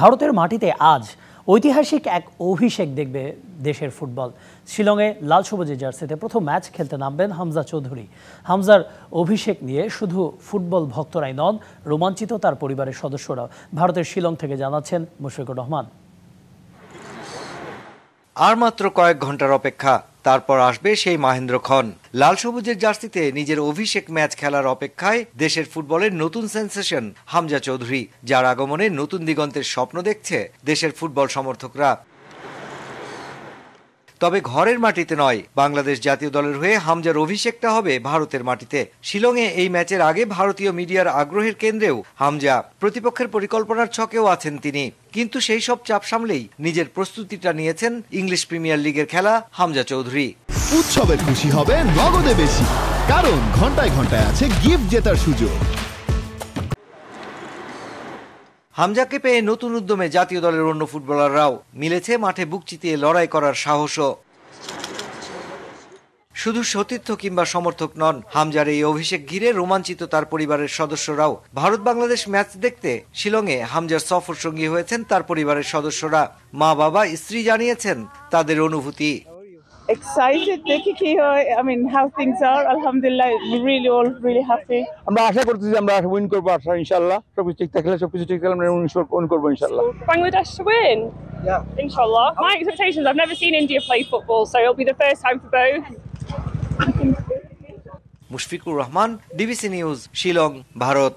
ভারতের মাটিতে আজ ঐতিহাসিক এক অভিষেক দেখবে দেশের ফুটবল। শিলংয়ে লাল সবুজের জার্সিতে প্রথম ম্যাচ খেলতে নামবেন হামজা চৌধুরী। হামজার অভিষেক নিয়ে শুধু ফুটবল ভক্তরাই নন, রোমাঞ্চিত তার পরিবারের সদস্যরাও। ভারতের শিলং থেকে জানাচ্ছেন মুশফিকুর রহমান। আর মাত্র কয়েক ঘন্টার অপেক্ষা, তারপর আসবে সেই মাহেন্দ্রক্ষণ। লাল সবুজের জার্সিতে নিজের অভিষেক ম্যাচ খেলার অপেক্ষায় দেশের ফুটবলের নতুন সেন্সেশন হামজা চৌধুরী, যার আগমনে নতুন দিগন্তের স্বপ্ন দেখছে দেশের ফুটবল সমর্থকরা। তবে ঘরের মাটিতে নয়, বাংলাদেশ জাতীয় দলের হয়ে হামজার অভিষেকটা হবে ভারতের মাটিতে। শিলংয়ে এই ম্যাচের আগে ভারতীয় মিডিয়ার আগ্রহের কেন্দ্রেও হামজা, প্রতিপক্ষের পরিকল্পনার ছকেও আছেন তিনি। কিন্তু সেই সব চাপ সামলেই নিজের প্রস্তুতিটা নিয়েছেন ইংলিশ প্রিমিয়ার লিগের খেলা হামজা চৌধুরী। উৎসবে খুশি হবে নগদে বেশি, কারণ ঘন্টায় ঘন্টায় আছে গিফট জেতার সুযোগ। হামজাকে পেয়ে নতুন উদ্যমে জাতীয় দলের অন্য ফুটবলাররাও মিলেছে মাঠে বুক চিতিয়ে লড়াই করার সাহসও। শুধু সতীর্থ কিংবা সমর্থক নন, হামজার এই অভিষেক ঘিরে রোমাঞ্চিত তার পরিবারের সদস্যরাও। ভারত বাংলাদেশ ম্যাচ দেখতে শিলংয়ে হামজার সফর সঙ্গী হয়েছেন তার পরিবারের সদস্যরা। মা বাবা স্ত্রী জানিয়েছেন তাদের অনুভূতি। Excited দেখি কি হয়, I mean how things are. Alhamdulillah, we really happy. আমরা আশা করতেছি আমরা উইন করবো, ইনশাআল্লাহ সবকিছু ঠিক থাকলে সবকিছু ঠিক থাকলে আমরা উইন করবো ইনশাআল্লাহ। Bangladesh to win. Yeah. Inshallah. My expectations, I've never seen India play football, so it'll be the first time for both. Mushfiqur Rahman, DBC news, Shillong, Bharat.